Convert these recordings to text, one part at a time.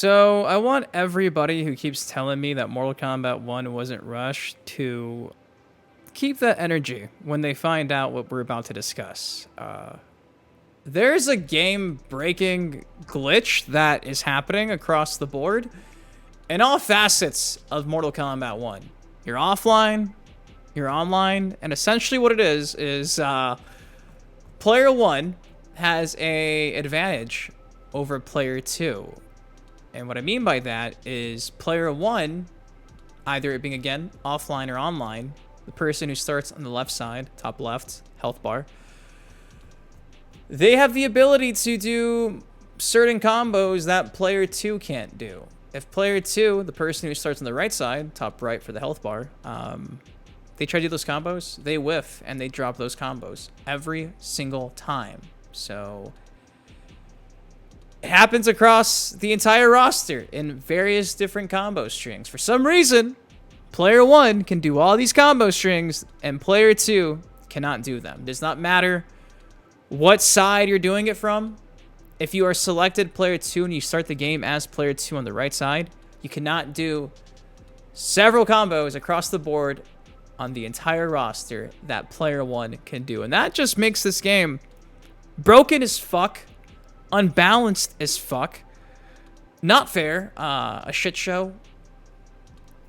So I want everybody who keeps telling me that Mortal Kombat 1 wasn't rushed to keep that energy when they find out what we're about to discuss. There's a game-breaking glitch that is happening across the board in all facets of Mortal Kombat 1. You're offline, you're online, and essentially what it is player 1 has a advantage over player 2. And what I mean by that is player 1, either it being, again, offline or online, the person who starts on the left side, top left, health bar, they have the ability to do certain combos that player 2 can't do. If player 2, the person who starts on the right side, top right for the health bar, they try to do those combos, they whiff and they drop those combos every single time. So it happens across the entire roster in various different combo strings. For some reason, player 1 can do all these combo strings and player 2 cannot do them. It does not matter what side you're doing it from. If you are selected player 2 and you start the game as player 2 on the right side, you cannot do several combos across the board on the entire roster that player 1 can do. And that just makes this game broken as fuck, unbalanced as fuck, not fair, a shit show.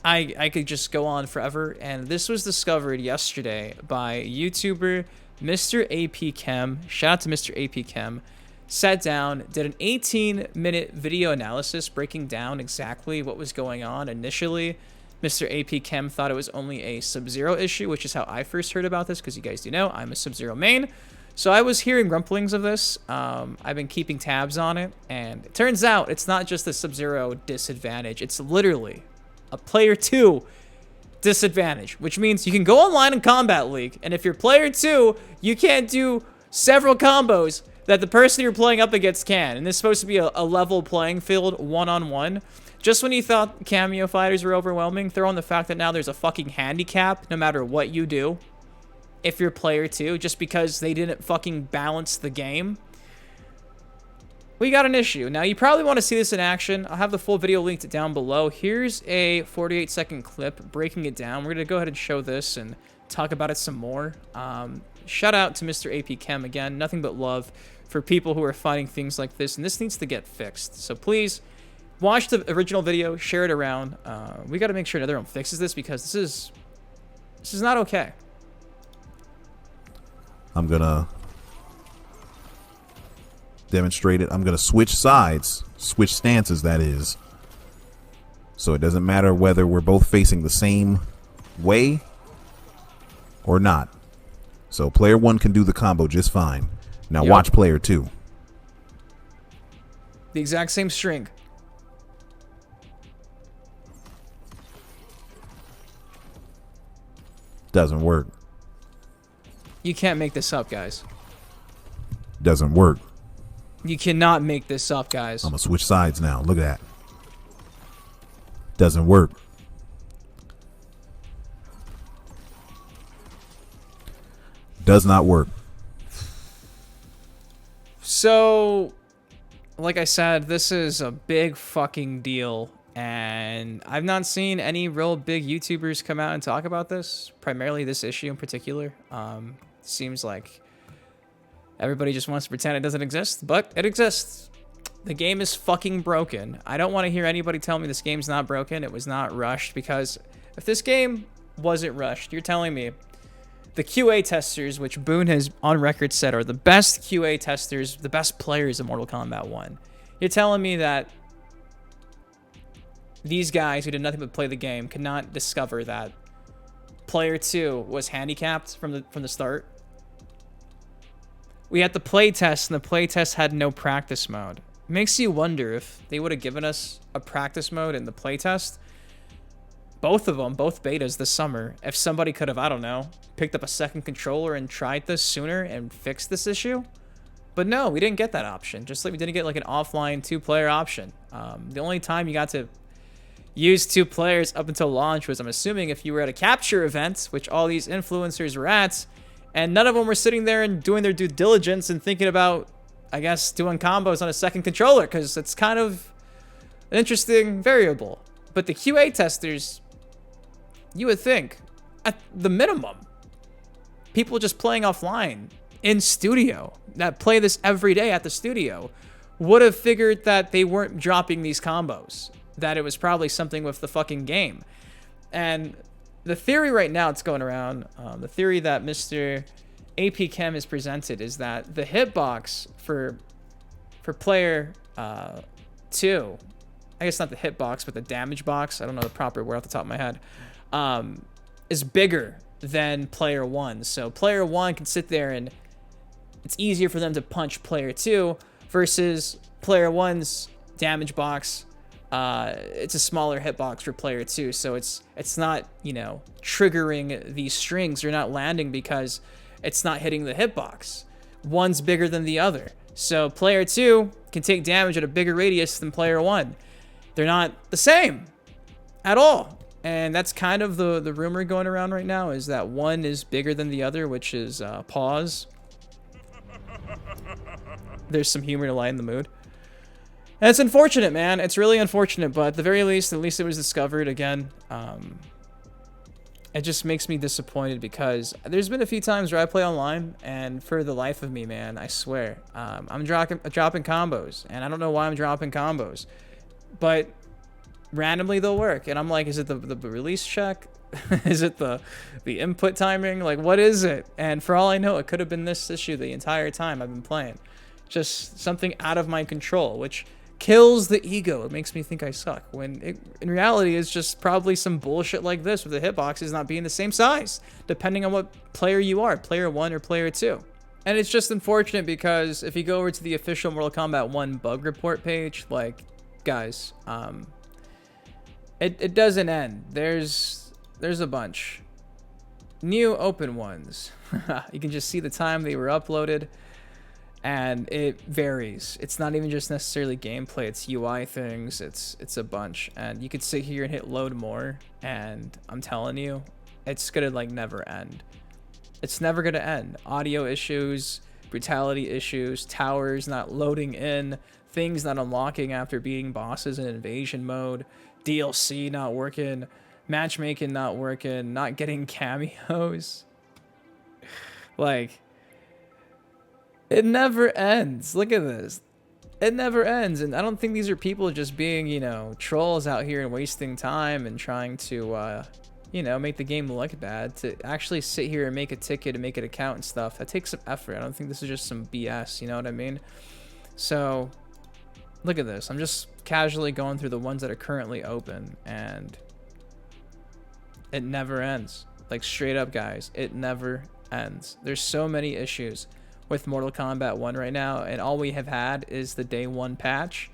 I could just go on forever. And this was discovered yesterday by YouTuber mrAPchem. Shout out to mrAPchem. Sat down, did an 18-minute video analysis breaking down exactly what was going on. Initially, mrAPchem thought it was only a Sub-Zero issue, which is how I first heard about this, because you guys do know I'm a Sub-Zero main. So I was hearing rumblings of this. I've been keeping tabs on it, and it turns out it's not just a Sub-Zero disadvantage. It's literally a player 2 disadvantage, which means you can go online in Combat League, and if you're player 2, you can't do several combos that the person you're playing up against can. And this is supposed to be a level playing field, one-on-one. Just when you thought cameo fighters were overwhelming, throw in the fact that now there's a fucking handicap no matter what you do if you're player 2, just because they didn't fucking balance the game. We got an issue. Now, you probably want to see this in action. I'll have the full video linked down below. Here's a 48-second clip breaking it down. We're going to go ahead and show this and talk about it some more. Shout out to mrAPchem again. Nothing but love for people who are fighting things like this, and this needs to get fixed. So please, watch the original video, share it around. We got to make sure another one fixes this, because this is not okay. I'm gonna demonstrate it. I'm gonna switch sides, switch stances, that is. So it doesn't matter whether we're both facing the same way or not. So player 1 can do the combo just fine. Now watch player 2. The exact same string. Doesn't work. You can't make this up, guys. Doesn't work. You cannot make this up, guys. I'm gonna switch sides now. Look at that. Doesn't work. Does not work. So, like I said, this is a big fucking deal, and I've not seen any real big YouTubers come out and talk about this, primarily this issue in particular. Seems like everybody just wants to pretend it doesn't exist, but it exists. The game is fucking broken. I don't want to hear anybody tell me this game's not broken, it was not rushed, because if this game wasn't rushed, you're telling me the QA testers, which Boon has on record said are the best QA testers, the best players in Mortal Kombat 1. You're telling me that these guys who did nothing but play the game could not discover that player 2 was handicapped from the start? We had the play test, and the play test had no practice mode. It makes you wonder if they would have given us a practice mode in the play test, both of them, both betas this summer, if somebody could have, I don't know, picked up a second controller and tried this sooner and fixed this issue. But no, we didn't get that option. Just like we didn't get like an offline 2-player option. The only time you got to use 2 players up until launch was, I'm assuming, if you were at a capture event, which all these influencers were at, and none of them were sitting there and doing their due diligence and thinking about, I guess, doing combos on a second controller, because it's kind of An interesting variable. But the QA testers, you would think, at the minimum, people just playing offline in studio that play this every day at the studio would have figured that they weren't dropping these combos, that it was probably something with the fucking game. And the theory right now it's going around, the theory that mrAPchem has presented is that the hitbox for player 2, I guess not the hitbox, but the damage box, I don't know the proper word off the top of my head, is bigger than player 1. So player 1 can sit there and it's easier for them to punch player 2 versus player 1's damage box. It's a smaller hitbox for player 2, so it's not, you know, triggering these strings. They're not landing because it's not hitting the hitbox. One's bigger than the other. So player 2 can take damage at a bigger radius than player 1. They're not the same at all. And that's kind of the rumor going around right now, is that one is bigger than the other, which is pause. There's some humor to lighten the mood. And it's unfortunate, man. It's really unfortunate, but at the very least, it was discovered again. It just makes me disappointed because there's been a few times where I play online, and for the life of me, man, I swear, I'm dropping combos, and I don't know why I'm dropping combos, but randomly they'll work, and I'm like, is it the release check? Is it the input timing? Like, what is it? And for all I know, it could have been this issue the entire time I've been playing. Just something out of my control, which kills the ego. It makes me think I suck, when in reality it's just probably some bullshit like this with the hitboxes not being the same size, depending on what player you are, player 1 or player 2. And it's just unfortunate because if you go over to the official Mortal Kombat 1 bug report page, like, guys, it doesn't end. There's a bunch. New open ones. You can just see the time they were uploaded. And it varies. It's not even just necessarily gameplay, it's UI things, it's a bunch. And you could sit here and hit load more, and I'm telling you, it's gonna like never end. It's never gonna end. Audio issues, brutality issues, towers not loading in, things not unlocking after beating bosses in invasion mode, DLC not working, matchmaking not working, not getting cameos. Like, it never ends. Look at this. It never ends. And I don't think these are people just being, you know, trolls out here and wasting time and trying to, you know, make the game look bad. To actually sit here and make a ticket and make an account and stuff, that takes some effort. I don't think this is just some BS, you know what I mean? So, look at this. I'm just casually going through the ones that are currently open, and it never ends. Like, straight up, guys, it never ends. There's so many issues with Mortal Kombat 1 right now, and all we have had is the day 1 patch.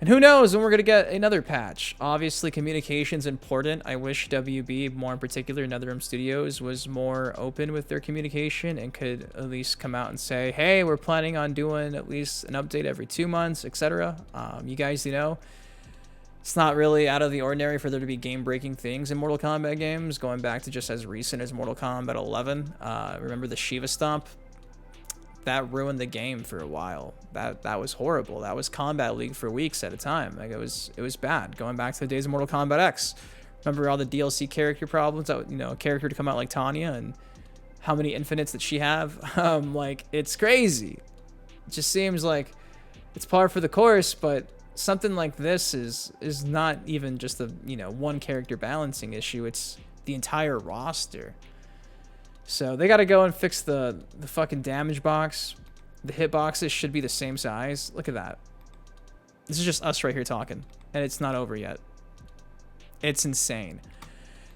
And who knows when we're going to get another patch. Obviously, communication's important. I wish WB, more in particular, NetherRealm Studios, was more open with their communication and could at least come out and say, hey, we're planning on doing at least an update every 2 months, etc. You guys, you know, it's not really out of the ordinary for there to be game-breaking things in Mortal Kombat games, going back to just as recent as Mortal Kombat 11. Remember the Shiva Stomp? That ruined the game for a while. That was horrible. That was Combat League for weeks at a time. Like, it was bad. Going back to the days of Mortal Kombat X. Remember all the DLC character problems? That, you know, a character to come out like Tanya, and how many infinites that she have? Like, it's crazy. It just seems like it's par for the course, but something like this is not even just a, you know, one character balancing issue. It's the entire roster. So they got to go and fix the fucking damage box. The hitboxes should be the same size. Look at that. This is just us right here talking, and it's not over yet. It's insane.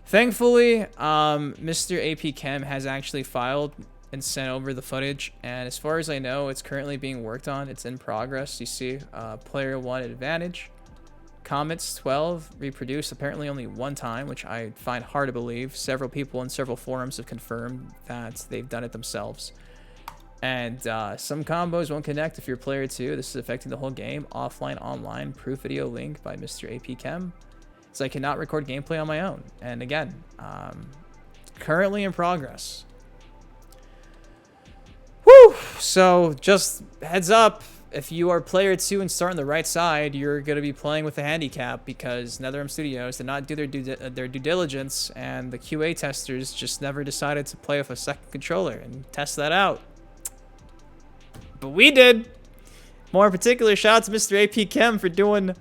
Thankfully, mrAPchem has actually filed and sent over the footage, and as far as I know, it's currently being worked on. It's in progress. You see, player 1 advantage. Comets 12 reproduced apparently only one time, which I find hard to believe. Several people in several forums have confirmed that they've done it themselves. And some combos won't connect if you're player 2. This is affecting the whole game. Offline, online, proof video link by mrAPchem. So I cannot record gameplay on my own. And again, currently in progress. Woo! So just heads up, if you are player 2 and start on the right side, you're going to be playing with a handicap because NetherRealm Studios did not do their due diligence, and the QA testers just never decided to play with a second controller and test that out. But we did. More in particular, shout out to mrAPchem for doing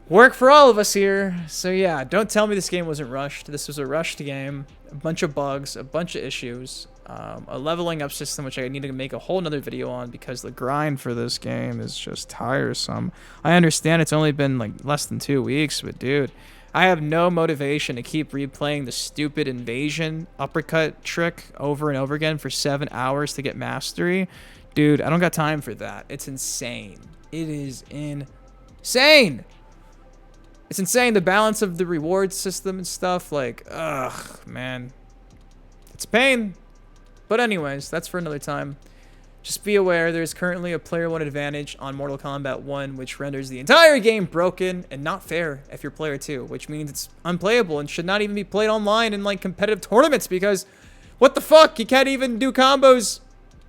work for all of us here. So yeah, don't tell me this game wasn't rushed. This was a rushed game. A bunch of bugs, a bunch of issues, a leveling up system, which I need to make a whole nother video on because the grind for this game is just tiresome. I understand it's only been like less than 2 weeks, but dude, I have no motivation to keep replaying the stupid invasion uppercut trick over and over again for 7 hours to get mastery. Dude, I don't got time for that. It's insane. It is insane. It's insane, the balance of the reward system and stuff. Like, ugh, man. It's pain. But anyways, that's for another time. Just be aware there's currently a player 1 advantage on Mortal Kombat 1, which renders the entire game broken and not fair if you're player 2, which means it's unplayable and should not even be played online in like competitive tournaments because what the fuck? You can't even do combos.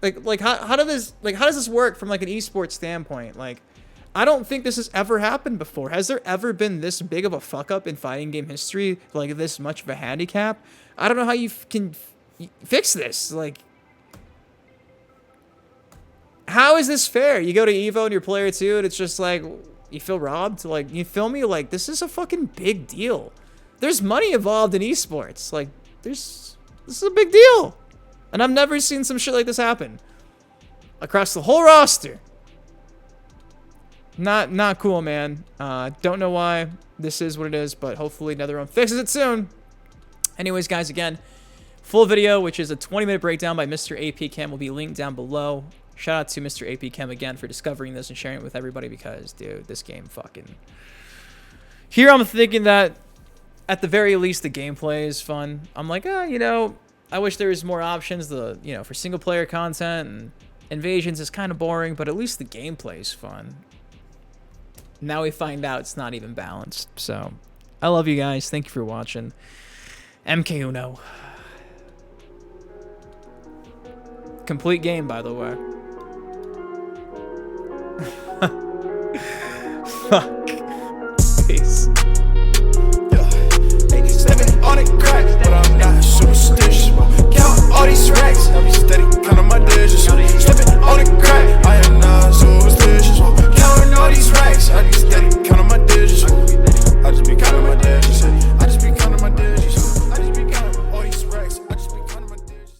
Like how does this work from like an esports standpoint? Like, I don't think this has ever happened before. Has there ever been this big of a fuck up in fighting game history? Like this much of a handicap? I don't know how you can fix this. Like, how is this fair? You go to Evo and you're player 2 and it's just like, you feel robbed? Like, you feel me? Like, this is a fucking big deal. There's money involved in esports. Like, this is a big deal. And I've never seen some shit like this happen. Across the whole roster. Not cool, man. Don't know why this is what it is, but hopefully NetherRealm fixes it soon. Anyways, guys, again, full video, which is a 20-minute breakdown by mrAPchem, will be linked down below. Shout out to mrAPchem again for discovering this and sharing it with everybody because, dude, this game fucking... Here I'm thinking that, at the very least, the gameplay is fun. I'm like, you know, I wish there was more options, you know, for single-player content, and invasions is kind of boring, but at least the gameplay is fun. Now we find out it's not even balanced. So, I love you guys. Thank you for watching. MK Uno. Complete game, by the way. Fuck. Peace. Yeah. 87 on it crack, but I'm not superstitious.